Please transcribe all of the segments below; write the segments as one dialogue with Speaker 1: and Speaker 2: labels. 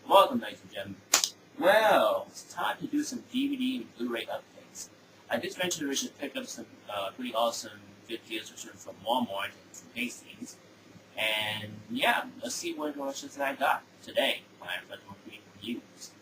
Speaker 1: Welcome, ladies and gentlemen. Well, it's time to do some DVD and Blu-ray updates. I just mentioned we should pick up some pretty awesome good deals from Walmart and from Hastings. And yeah, let's see what options I got today when I put more reviews.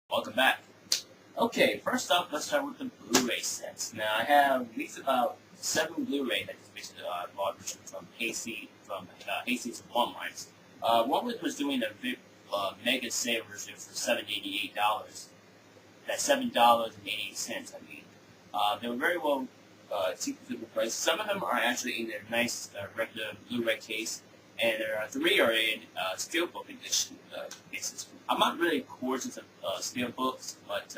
Speaker 1: Welcome back. Okay, first off, let's start with the Blu-ray sets. Now, I have at least about 7 Blu-ray that is basically bought from Hastings and Walmart. Walmart was doing a big mega sale version for $788. That's $7.88. I mean, they were very well cheap for the price. Some of them are actually in their nice regular Blu-ray case, and there are 3 are in steelbook edition cases. I'm not really courses of steelbooks, but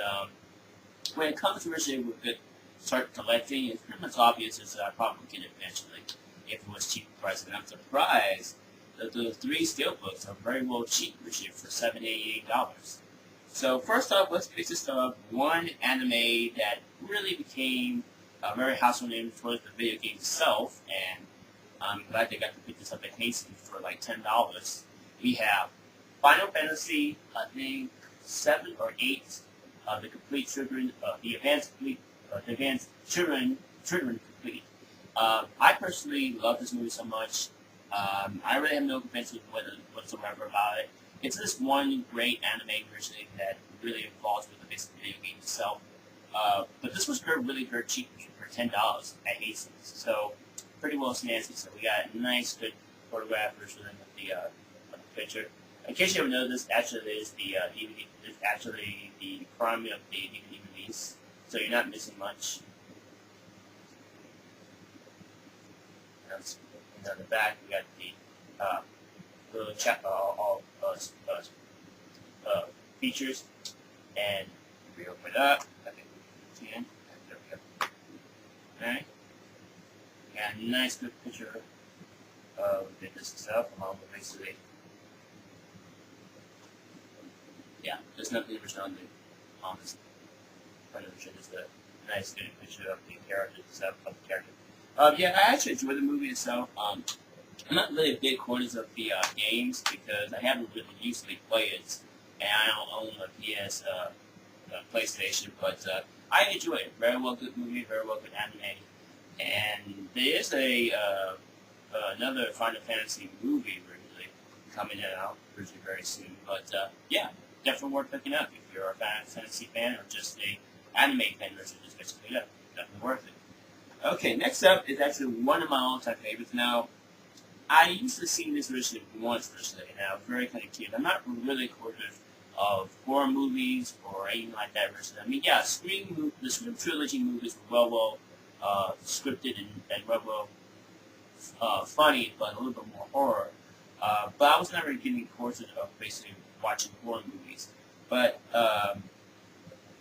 Speaker 1: when it comes to really good start collecting, it's pretty much obvious that I probably get it eventually if it was cheap price. And I'm surprised that the 3 steelbooks are very well cheap this year for $788. So first off, let's pick this up. One anime that really became a very household name towards the video game itself, and I'm glad they got to pick this up at Hastings for like $10. We have Final Fantasy, I think 7 or 8, the complete children, the advanced children complete. I personally love this movie so much. I really have no complaints whatsoever about it. It's this one great anime version that really involves with the basic video game itself. But this was really very cheap for $10 at Hastings. So pretty well snazzy. So we got a nice, good photograph version of the picture. In case you haven't noticed, actually is the DVD. It's actually the primary of the DVD release, so you're not missing much. And on the back, we got the little all features, and we open it up. Okay, there we go. All right. Got a nice good picture of this itself, along with basically, yeah, there's nothing original on this picture. Just a nice good picture of the character itself, yeah, I actually enjoy the movie itself. I'm not really a big hoarder of the games because I haven't really usually played it, and I don't own a PS PlayStation, but I enjoy it. Very well good movie, very well good anime. And there is another Final Fantasy movie really coming out very soon. But yeah, definitely worth picking up if you're a Final Fantasy fan or just a anime fan version. Just basically, yeah, definitely worth it. Okay, next up is actually one of my all-time favorites. Now, I used to see this version once recently, and I was very kind of cute. I'm not really a quarter of horror movies or anything like that version. I mean, yeah, the Scream trilogy movies were well scripted and well funny, but a little bit more horror. But I was never getting courses of basically watching horror movies. But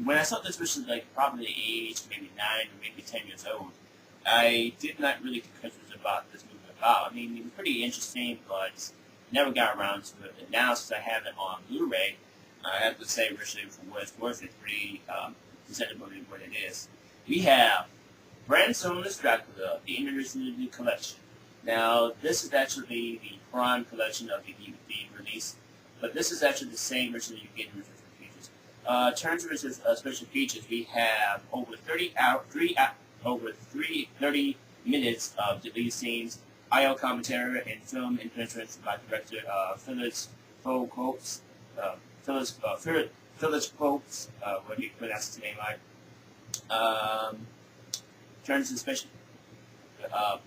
Speaker 1: when I saw this version, like probably age maybe 9 or maybe 10 years old, I did not really get about this movie about. I mean, it was pretty interesting, but never got around to it. And now, since I have it on Blu-ray, I have to say, originally, for what it's worth, it's pretty presentable in what it is. We have Bram Stoker's Dracula, the International Collection. Now, this is actually the prime collection of the DVD release, but this is actually the same version that you get in the features. In terms of special features, we have over 30 minutes of deleted scenes, IO commentary, and film interventions by director Phyllis Quotes. Phyllis Quotes, what do you pronounce his name like? Turns to special the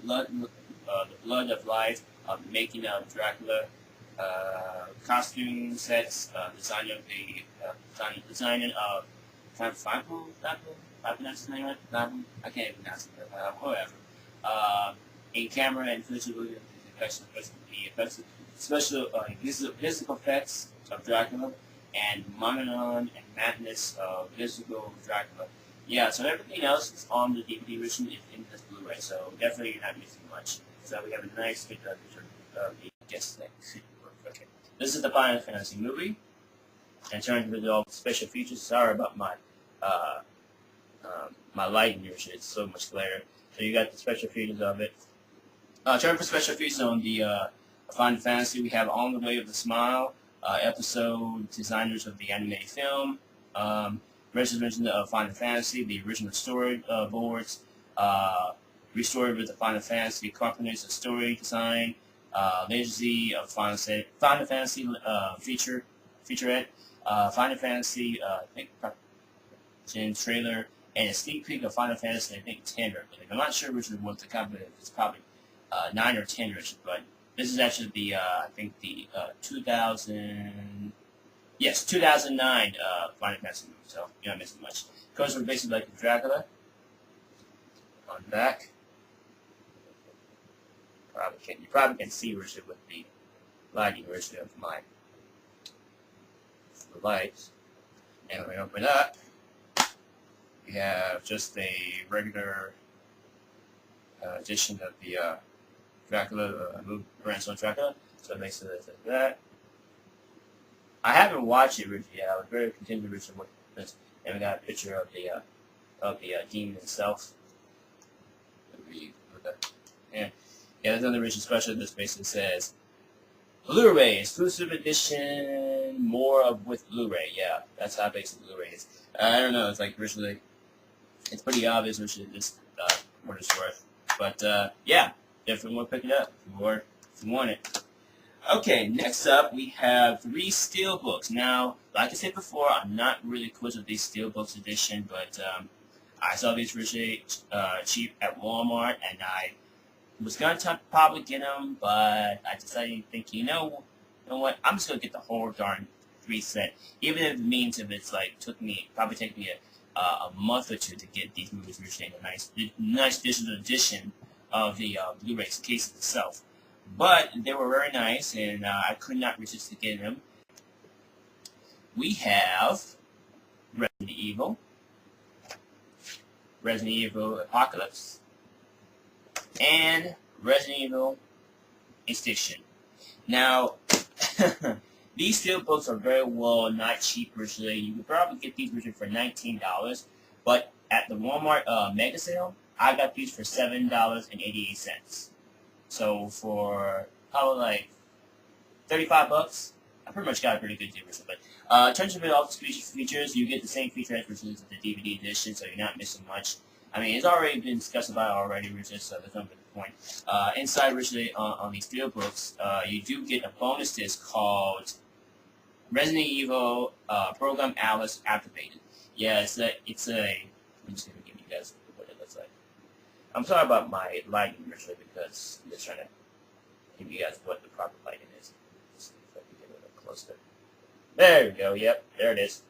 Speaker 1: blood of life, making of Dracula, costume sets, design of the designing of I pronounce his name right? I can't even pronounce it, whatever. a camera and visibility of the effects, special physical effects of Dracula, and Mononon and Madness of physical Dracula. Yeah, so everything else is on the DVD version in this Blu-ray, so definitely you're not missing much. So we have a nice picture of the guest next. Okay, this is the Final Fantasy movie. And turning to all the special features. Sorry about my my lighting here. It's so much glare. So you got the special features of it. Turning for special features on the Final Fantasy, we have On the Way of the Smile, episode designers of the animated film, restoration of Final Fantasy, the original story boards, restored with the Final Fantasy components of story design, legacy of Final Fantasy featurette, Final Fantasy, I think, trailer, and a sneak peek of Final Fantasy, I think, 10 or I'm not sure which one the company is. It's probably 9 or 10 or but this is actually the, I think, the 2009 Final Fantasy movie, so you're not missing much. Goes from basically like Dracula on the back. You probably can see Richard with the lighting Richard of my lights. And when we open up, we have just a regular edition of the Dracula, Grandson Dracula. So it makes it like that. I haven't watched it Richard yet. I was very content with Richard with this. And we got a picture of the demon itself. Yeah, there's another Richard special. This basically says Blu-ray exclusive edition, more of with Blu-ray. Yeah, that's how basic Blu-ray is. I don't know. It's like originally, it's pretty obvious which this what it's worth. But yeah, definitely want to pick it up if you want it. Okay, next up we have 3 Steelbooks. Now, like I said before, I'm not really close with these Steelbooks edition, but I saw these really cheap at Walmart, and I was going to probably get them, but I decided to think, you know what, I'm just going to get the whole darn 3 set. Even if it means if it's like, probably take me a month or 2 to get these movies originally in a nice digital edition of the Blu-ray case itself. But they were very nice, and I could not resist to get them. We have Resident Evil Apocalypse, and Resident Evil Extinction. Now, these steelbooks are very well not cheap originally. You could probably get these originally for $19, but at the Walmart mega sale, I got these for $7.88. So for probably like $35, I pretty much got a pretty good deal. But in terms of all the features, you get the same features as the DVD edition, so you're not missing much. I mean, it's already been discussed about already, Richard, so there's no point. Inside, Richard, on these steelbooks, you do get a bonus disc called Resident Evil Program Alice Activated. Yeah, it's a. I'm just gonna give you guys what it looks like. I'm sorry about my lighting, Richard, because I'm just trying to give you guys what the proper lighting is. Let's see if I can get a little closer. There we go. Yep, there it is.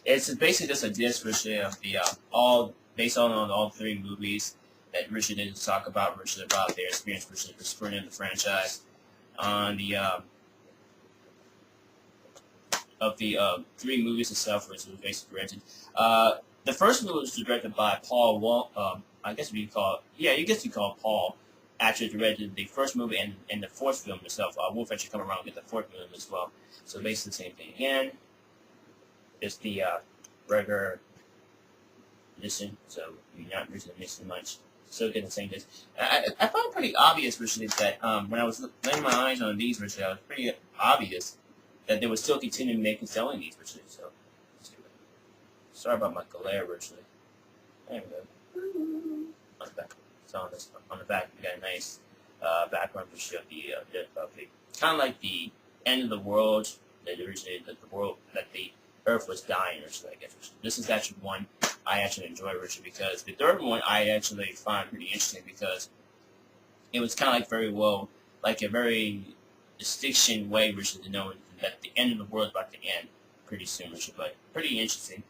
Speaker 1: It's basically just a disc, Richard, of the based on all 3 movies that Richard did talk about, about their experience with sprinting the franchise on the of the 3 movies itself, which was basically directed. The first movie was directed by Paul Wall. I guess you call Paul actually directed the first movie and the 4th film itself. Wolf actually come around and get the 4th film as well. So basically the same thing again. It's the regular edition, so you're not really missing much. Still getting the same disc. I found it pretty obvious, Richard, that when I was laying my eyes on these, Richard, it was pretty obvious that they would still continue making selling these, Richard. So, sorry about my glare, Richard. There we go. On the back. So on the back, we got a nice background picture of the kind of like the end of the world that originally that the Earth was dying, Richard. I guess this is actually one I actually enjoy, Richard, because the 3rd one I actually find pretty interesting because it was kind of like a very distinction way, Richard, to know that the end of the world is about to end pretty soon, Richard. But pretty interesting.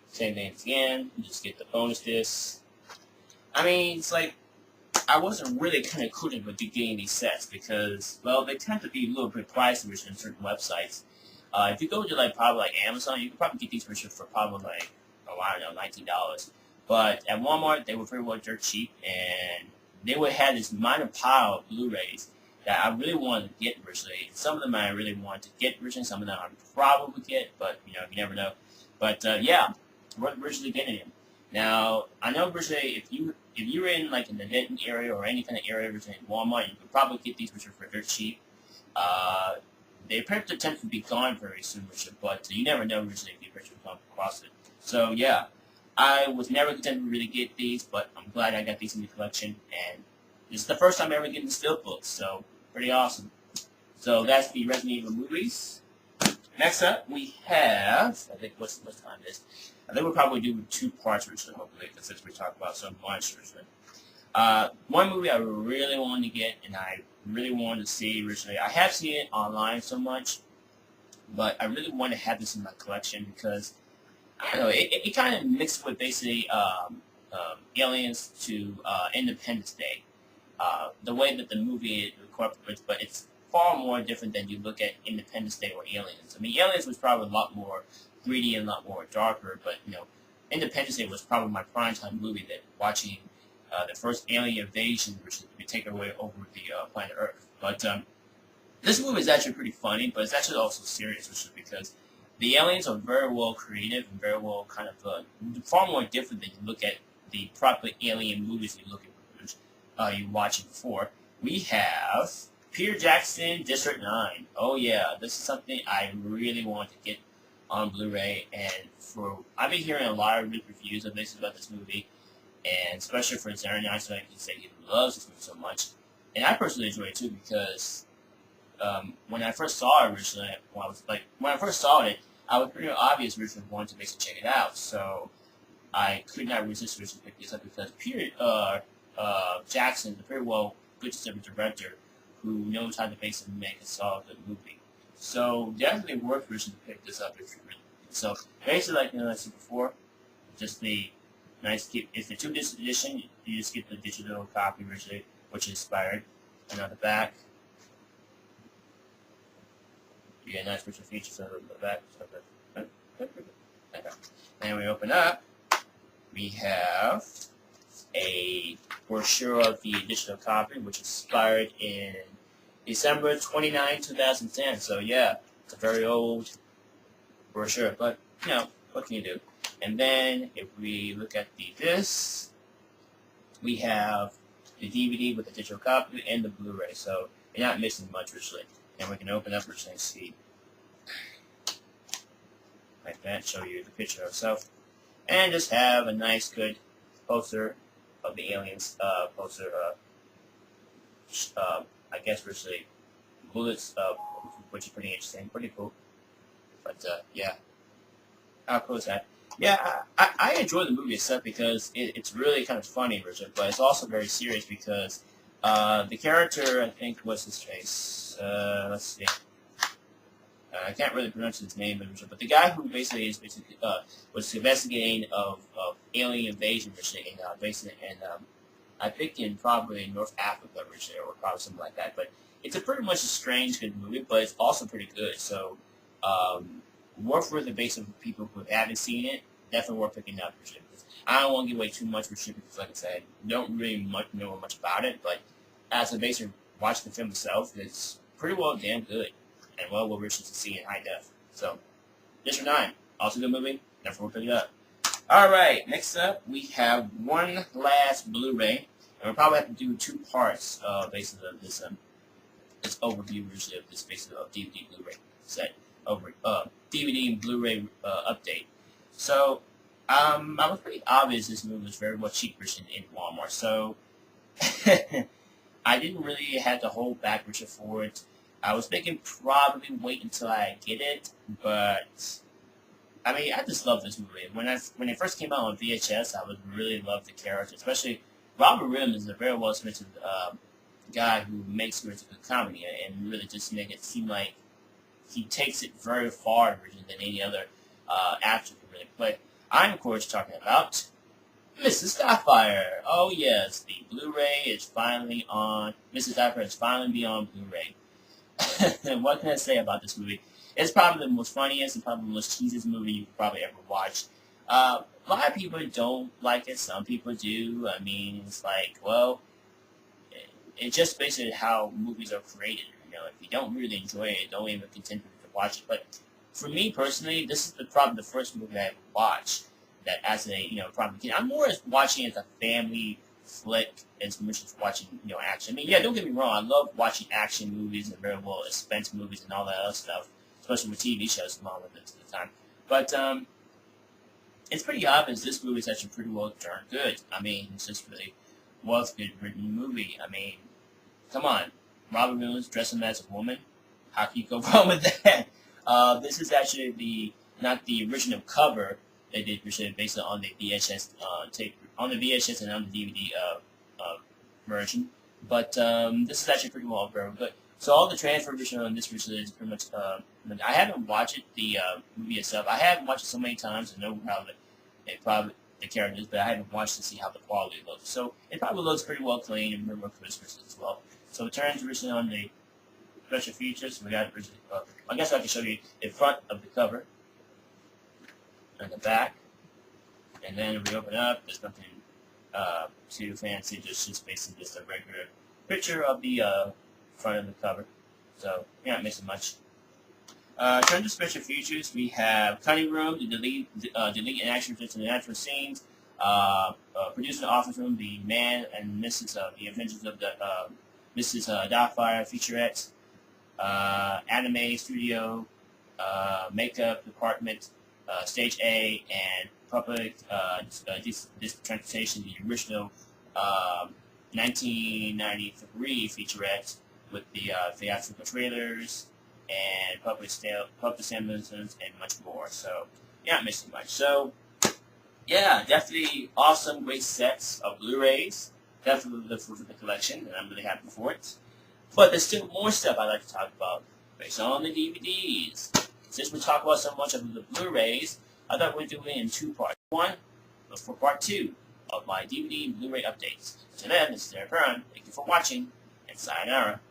Speaker 1: Same thing again. You just get the bonus disc. I mean, it's like I wasn't really kind of included with getting these sets because, well, they tend to be a little bit pricey on certain websites. If you go to probably Amazon, you can probably get these for probably oh, I don't know, $19. But at Walmart, they were pretty well dirt cheap, and they would have this minor pile of Blu-rays that I really wanted to get originally. Some of them I really wanted to get originally, some of them I probably get, but you never know. But yeah, we're originally getting them. Now I know originally if you're in in the Denton area or any kind of area originally in Walmart, you could probably get these for dirt cheap. They appear to tend to be gone very soon, but you never know originally if you come across it. So yeah, I was never content to really get these, but I'm glad I got these in the collection, and this is the first time ever getting Steelbooks, so pretty awesome. So that's the Resident Evil movies. Next up, we have, I think, what time is? I think we'll probably do 2 parts originally, hopefully, because since we talk about some monsters. One movie I really wanted to get, and I really wanted to see originally. I have seen it online so much, but I really want to have this in my collection because, I don't know, it kind of mixed with basically Aliens to Independence Day. The way that the movie incorporates, but it's far more different than you look at Independence Day or Aliens. I mean, Aliens was probably a lot more greedy and a lot more darker, but Independence Day was probably my primetime movie that watching the first alien invasion, which would take away over the planet Earth. But this movie is actually pretty funny, but it's actually also serious, which is because the aliens are very well creative and very well kind of far more different than you look at the proper alien movies you watching before. We have Peter Jackson, District 9. Oh yeah, this is something I really want to get on Blu-ray, and I've been hearing a lot of reviews of about this movie, and especially for Zara so I can say he loves this movie so much, and I personally enjoy it too because when I first saw it originally, when I first saw it, I was pretty obvious originally wanted to basically check it out, so I could not resist originally picking this up because Peter Jackson is a pretty well good director who knows how to basically make a solid good movie. So definitely worth originally to pick this up if you really. So basically, like I said before, just the nice. It's the 2-disc edition. You just get the digital copy originally, which is inspired. And on the back, you get a nice visual features on the back. And we open up, we have a brochure of the digital copy, which expired in December 29, 2010. So yeah, it's a very old brochure, but what can you do? And then if we look at the disc, we have the DVD with the digital copy and the Blu-ray. So you're not missing much originally. And we can open up originally and see like that, show you the picture itself, and just have a nice, good poster of the aliens. Poster, I guess, originally bullets, which is pretty interesting, pretty cool. But yeah, how cool is that? Yeah, I enjoy the movie itself because it's really kind of funny, Richard, but it's also very serious because the character, I think, what's his face? Let's see. I can't really pronounce his name, but the guy who basically was investigating of alien invasion, originally, and I think in probably North Africa, originally, or probably something like that. But it's a pretty much a strange, good movie, but it's also pretty good. So, worth for the base of people who haven't seen it, definitely worth picking up. I don't want to give away too much because, like I said, don't really know much about it. But as a base of watching the film itself, it's pretty well damn good. And well worth to see in high def. So, District 9, also a good movie. Never will pick it up. Alright, next up, we have one last Blu-ray. And we'll probably have to do 2 parts, basically, of this overview, usually, of this basically of DVD Blu-ray set. DVD and Blu-ray update. So, I was pretty obvious this movie was very much cheaper in Walmart. So, I didn't really have to hold back for it. I was thinking probably wait until I get it, but I mean, I just love this movie. When it first came out on VHS, I would really love the character, especially Robert Williams is a very well respected guy who makes good comedy and really just make it seem like he takes it very far than any other actor can really play. I'm of course talking about Mrs. Doubtfire. Oh yes, the Blu-ray is finally on. Mrs. Doubtfire is finally be on Blu-ray. What can I say about this movie? It's probably the most funniest and probably the most cheesiest movie you've probably ever watched. A lot of people don't like it. Some people do. I mean, it's like, well, it's just basically how movies are created. If you don't really enjoy it, don't even continue to watch it. But for me personally, this is probably the first movie I ever watched that as a probably kid. I'm more as watching it as a family flick as much as watching action. I mean, yeah, don't get me wrong. I love watching action movies and very well expensive movies and all that other stuff, especially with TV shows and all of this at the time. But it's pretty obvious this movie is actually pretty well darn good. I mean, it's just really well good written movie. I mean, come on, Robin Williams dressing as a woman. How can you go wrong with that? This is actually not the original cover they did based on the VHS tape, on the VHS and on the DVD version. But this is actually pretty well very good. So all the transfer version on this version is pretty much. I haven't watched the movie itself. I haven't watched it so many times to know how the characters, but I haven't watched to see how the quality looks. So it probably looks pretty well clean and very well crisp as well. So it turns originally on the special features. We got originally. I guess I can show you the front of the cover and the back, and then we open up. There's nothing too fancy. Just basically just a regular picture of the front of the cover. So you're not missing much. In terms of special features, we have cutting room to delete and action fits in the natural scenes. Producer office room, the Man and Mrs. The Adventures of the Mrs. Doubtfire featurettes. Anime studio, makeup department, stage A, and public this transportation, the original 1993 featurette with the theatrical trailers and public samples and much more. So you're not missing much. So yeah, definitely awesome, great sets of Blu-rays. Definitely look forward to the collection, and I'm really happy for it. But there's still more stuff I'd like to talk about based on the DVDs. Since we talk about so much of the Blu-rays, I thought we'd do it in two parts. One, look for part two of my DVD and Blu-ray updates. So then, this is Derek Byrne. Thank you for watching, and sayonara.